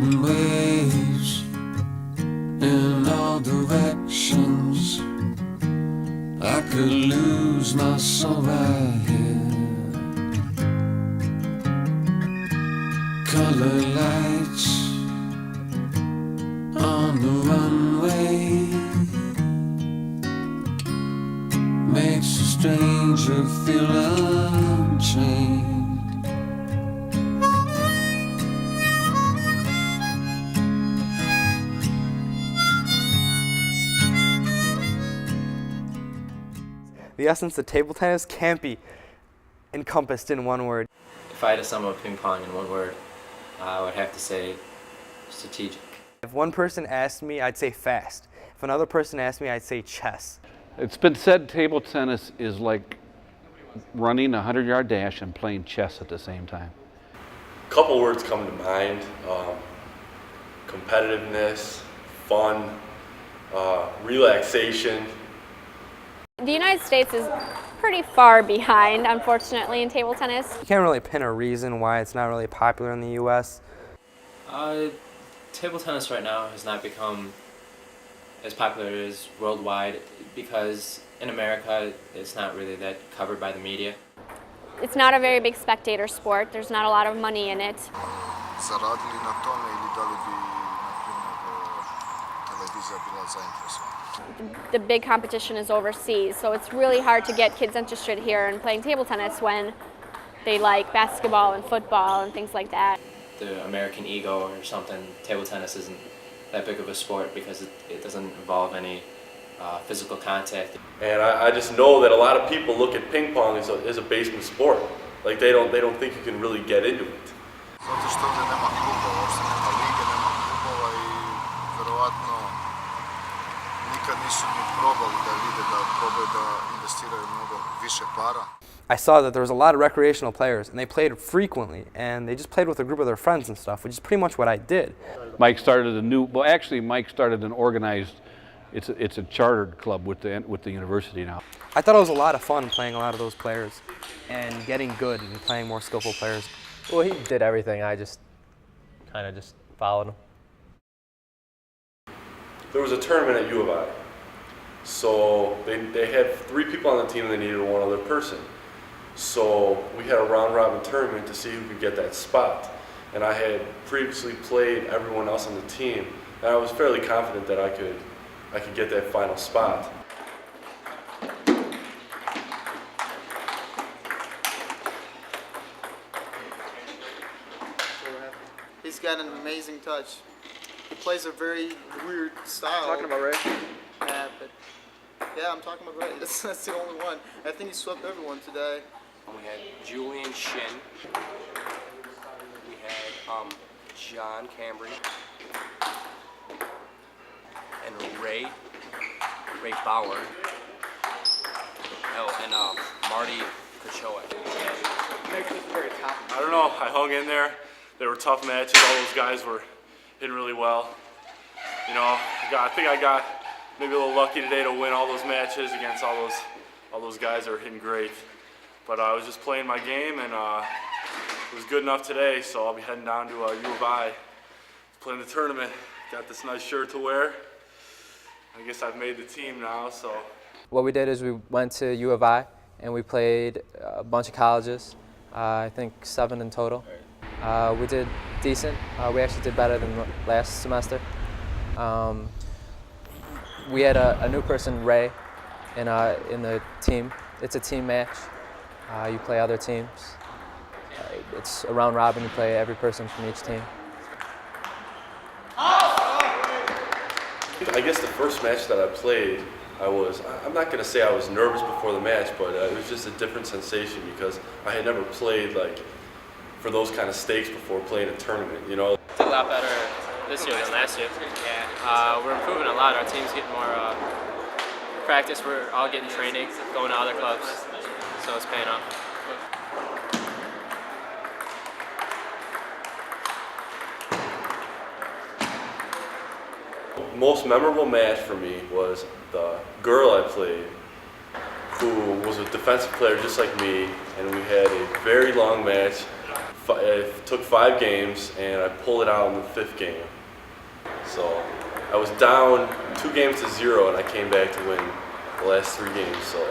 shooting waves in all directions. I could lose my soul right here. Color lights on the runway makes a stranger feel unchained. The essence of table tennis can't be encompassed in one word. If I had to sum up ping pong in one word, I would have to say strategic. If one person asked me, I'd say fast. If another person asked me, I'd say chess. It's been said table tennis is like running a 100-yard dash and playing chess at the same time. A couple words come to mind. Competitiveness, fun, relaxation. The United States is pretty far behind, unfortunately, in table tennis. You can't really pin a reason why it's not really popular in the U.S. Table tennis right now has not become as popular as worldwide because in America it's not really that covered by the media. It's not a very big spectator sport. There's not a lot of money in it. Зарадили на томе или дали би, например, телевизия била заинтересована? The big competition is overseas, so it's really hard to get kids interested here in playing table tennis when they like basketball and football and things like that. The American ego or something, table tennis isn't that big of a sport because it doesn't involve any physical contact. And I just know that a lot of people look at ping pong as a basement sport. Like they don't think you can really get into it. Zato što ovdje nema klubova, uopšte nema lige, nema klubova i verovatno nikad nisu ni probali da vide da probaju da investiraju mnogo više para. I saw that there was a lot of recreational players, and they played frequently, and they just played with a group of their friends and stuff, which is pretty much what I did. Mike started Mike started an organized, it's a chartered club with the university now. I thought it was a lot of fun playing a lot of those players and getting good and playing more skillful players. Well, he did everything. I just kind of just followed him. There was a tournament at U of I. So they had 3 people on the team and they needed one other person. So we had a round robin tournament to see who could get that spot. And I had previously played everyone else on the team, and I was fairly confident that I could get that final spot. He's got an amazing touch. He plays a very weird style. Talking about Ray? Yeah, but yeah, I'm talking about Ray. That's the only one. I think he swept everyone today. We had Julian Shin. We had John Cambry. And Ray Bauer. Oh, and Marty Kachoa. I don't know, I hung in there. They were tough matches. All those guys were hitting really well. You know, I think I got maybe a little lucky today to win all those matches against all those guys that were hitting great. But I was just playing my game, and it was good enough today, so I'll be heading down to U of I, playing the tournament. Got this nice shirt to wear. I guess I've made the team now, so. What we did is we went to U of I, and we played a bunch of colleges, I think 7 in total. We did decent. We actually did better than last semester. We had a new person, Ray, in the team. It's a team match. You play other teams. It's a round robin. You play every person from each team. I guess the first match that I played, I'm not going to say I was nervous before the match, but it was just a different sensation because I had never played like for those kind of stakes before playing a tournament, you know. It's a lot better this year than last year. Yeah, we're improving a lot. Our team's getting more practice. We're all getting training, going to other clubs, so it's paying off. Most memorable match for me was the girl I played, who was a defensive player just like me, and we had a very long match, It took 5 games, and I pulled it out in the 5th game. So I was down 2 games to 0, and I came back to win the last 3 games. So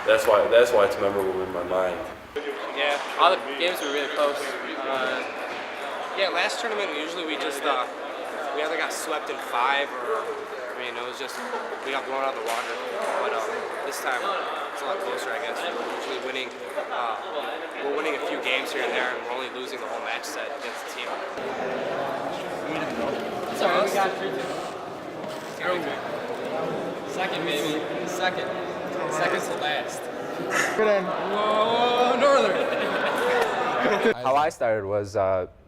that's why it's memorable in my mind. Yeah, all the games were really close. Yeah, last tournament usually we just we either got swept in 5 or it was just we got blown out of the water. But this time it's a lot closer, I guess. We're usually winning. We're winning a few games here and there, and we're only losing the whole match set against the team. Sorry, we got 3-2. Second, baby. Second. Second's the last. Whoa, Northern. How I started was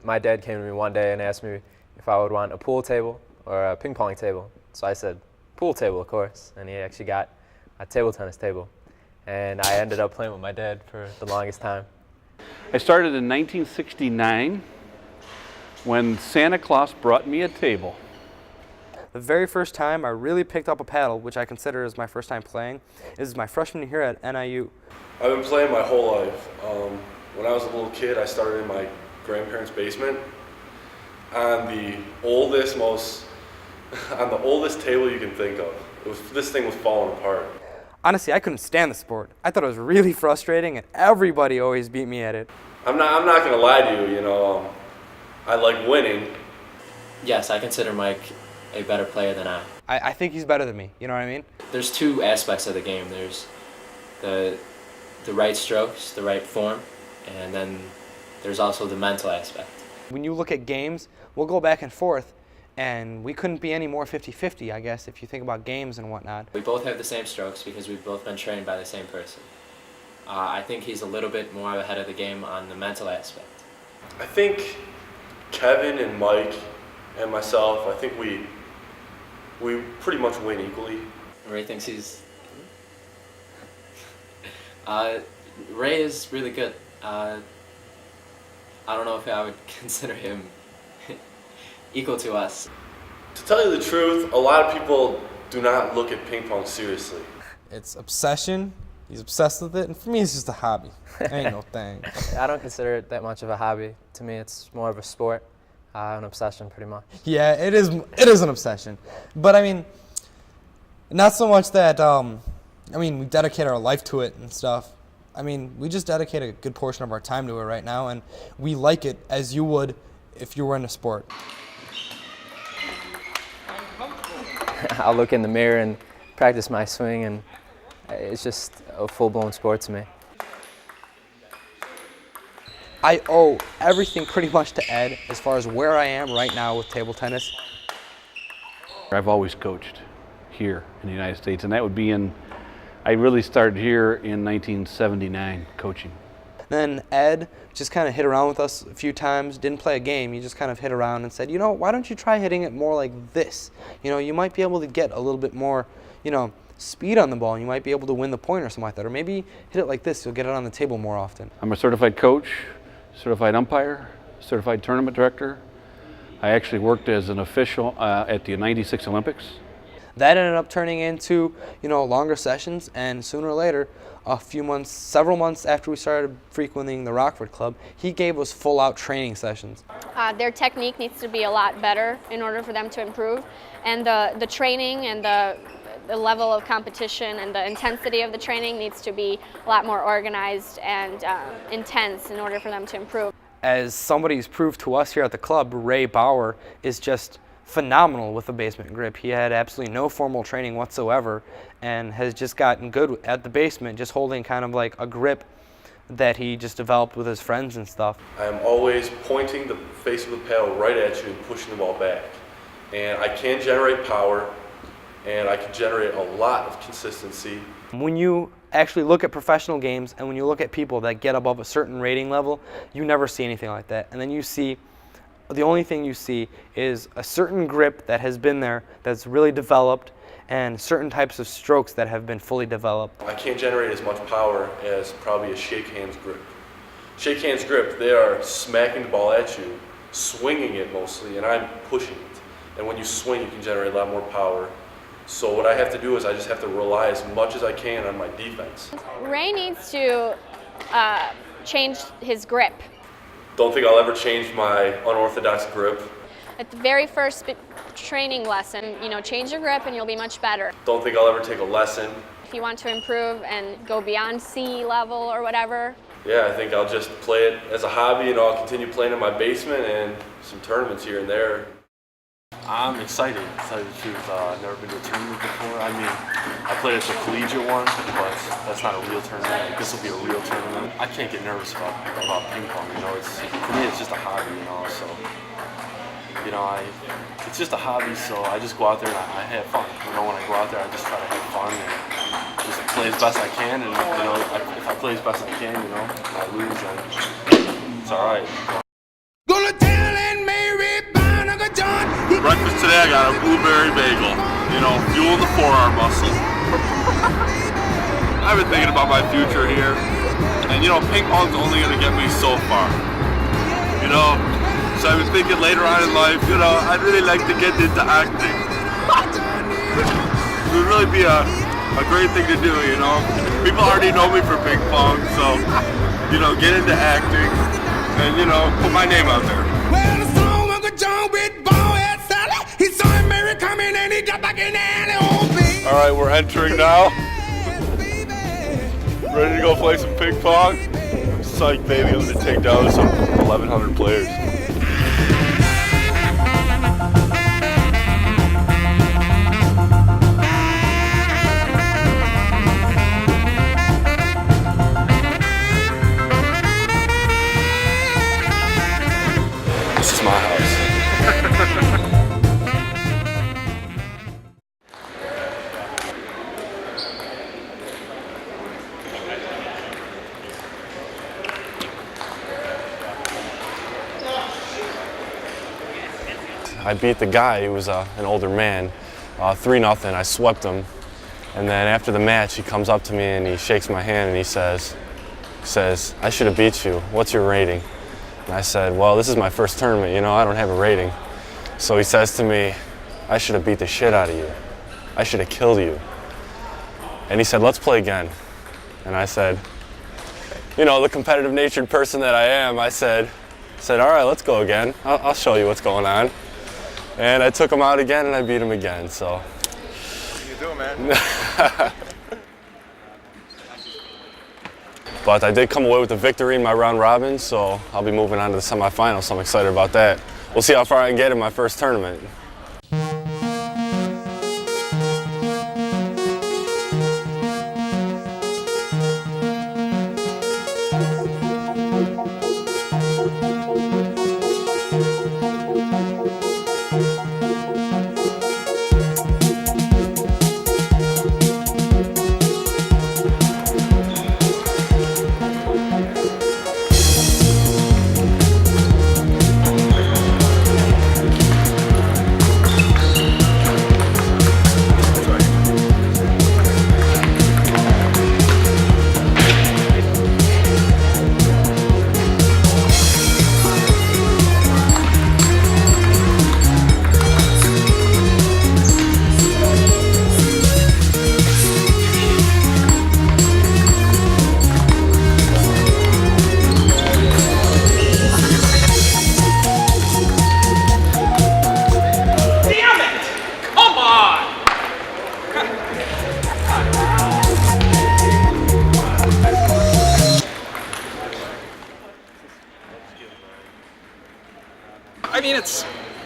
my dad came to me one day and asked me if I would want a pool table or a ping pong table. So I said, pool table, of course. And he actually got a table tennis table. And I ended up playing with my dad for the longest time. I started in 1969 when Santa Claus brought me a table. The very first time I really picked up a paddle, which I consider as my first time playing, is my freshman year at NIU. I've been playing my whole life. When I was a little kid, I started in my grandparents' basement on the oldest table you can think of. This thing was falling apart. Honestly, I couldn't stand the sport. I thought it was really frustrating, and everybody always beat me at it. I'm not gonna lie to you. I like winning. Yes, I consider Mike a better player than I. I think he's better than me, you know what I mean? There's 2 aspects of the game. There's the right strokes, the right form, and then there's also the mental aspect. When you look at games, we'll go back and forth, and we couldn't be any more 50-50, I guess, if you think about games and whatnot. We both have the same strokes because we've both been trained by the same person. I think he's a little bit more ahead of the game on the mental aspect. I think Kevin and Mike and myself, I think we pretty much win equally. Ray thinks he's... Ray is really good. I don't know if I would consider him equal to us. To tell you the truth, a lot of people do not look at ping pong seriously. It's obsession. He's obsessed with it, and for me, it's just a hobby. Ain't no thing. I don't consider it that much of a hobby. To me, it's more of a sport, an obsession pretty much. Yeah, it is an obsession. But I mean, not so much that, we dedicate our life to it and stuff. I mean, we just dedicate a good portion of our time to it right now, and we like it as you would if you were in a sport. I'll look in the mirror and practice my swing, and it's just a full-blown sport to me. I owe everything pretty much to Ed as far as where I am right now with table tennis. I've always coached here in the United States, and that would be I really started here in 1979 coaching. Then Ed just kind of hit around with us a few times, didn't play a game, he just kind of hit around and said, why don't you try hitting it more like this? You might be able to get a little bit more, speed on the ball, and you might be able to win the point or something like that. Or maybe hit it like this, you'll get it on the table more often. I'm a certified coach, certified umpire, certified tournament director. I actually worked as an official at the '96 Olympics. That ended up turning into, longer sessions, and sooner or later, several months after we started frequenting the Rockford Club, he gave us full-out training sessions. Their technique needs to be a lot better in order for them to improve, and the training and the level of competition and the intensity of the training needs to be a lot more organized and intense in order for them to improve. As somebody's proved to us here at the club, Ray Bauer is just phenomenal with the basement grip. He had absolutely no formal training whatsoever and has just gotten good at the basement, just holding kind of like a grip that he just developed with his friends and stuff. I am always pointing the face of the paddle right at you and pushing the ball back. And I can generate power, and I can generate a lot of consistency. When you actually look at professional games and when you look at people that get above a certain rating level, you never see anything like that. And then you see, the only thing you see is a certain grip that has been there, that's really developed, and certain types of strokes that have been fully developed. I can't generate as much power as probably a shake hands grip. Shake hands grip, they are smacking the ball at you, swinging it mostly, and I'm pushing it. And when you swing, you can generate a lot more power. So what I have to do is I just have to rely as much as I can on my defense. Ray needs to change his grip. Don't think I'll ever change my unorthodox grip. At the very first training lesson, change your grip and you'll be much better. Don't think I'll ever take a lesson. If you want to improve and go beyond C level or whatever. Yeah, I think I'll just play it as a hobby, and I'll continue playing in my basement and some tournaments here and there. I'm excited, to tell you the truth. I've never been to a tournament before. I mean, I played at the collegiate one, but that's not a real tournament. Like, this will be a real tournament. I can't get nervous about ping pong, for me it's just a hobby, so, it's just a hobby, so I just go out there and I have fun. When I go out there, I just try to have fun and just play as best I can, and, if I play as best I can, and I lose, then it's all right. Breakfast today, I got a blueberry bagel. Fueling the forearm muscle. I've been thinking about my future here, and ping pong's only gonna get me so far. So I've been thinking later on in life, I'd really like to get into acting. It would really be a great thing to do, People already know me for ping pong, so get into acting and put my name out there. All right, we're entering now. Ready to go play some ping pong? I'm psyched, baby. I'm gonna take down some 1,100 players. This is my house. I beat the guy who was an older man, 3-0. I swept him, and then after the match, he comes up to me and he shakes my hand and he says, "I should have beat you. What's your rating?" And I said, "Well, this is my first tournament. I don't have a rating." So he says to me, "I should have beat the shit out of you. I should have killed you." And he said, "Let's play again." And I said, the competitive natured person that I am, I said, "All right, let's go again. I'll show you what's going on." And I took him out again and I beat him again, so. How you doing, man? But I did come away with a victory in my round robin, so I'll be moving on to the semifinals, so I'm excited about that. We'll see how far I can get in my first tournament.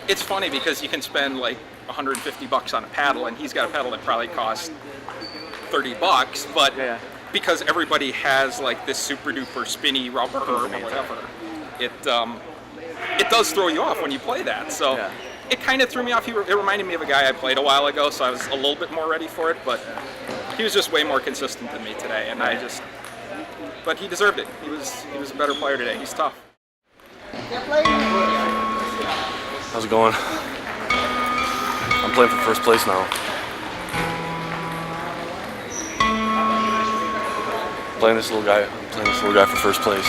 It's funny because you can spend like $150 on a paddle, and he's got a paddle that probably costs $30, but because everybody has like this super duper spinny rubber or whatever, it does throw you off when you play that. So it kind of threw me off. It reminded me of a guy I played a while ago, so I was a little bit more ready for it, but he was just way more consistent than me today, and but he deserved it. He was a better player today. He's tough. How's it going? I'm playing for first place now. I'm playing this little guy for first place.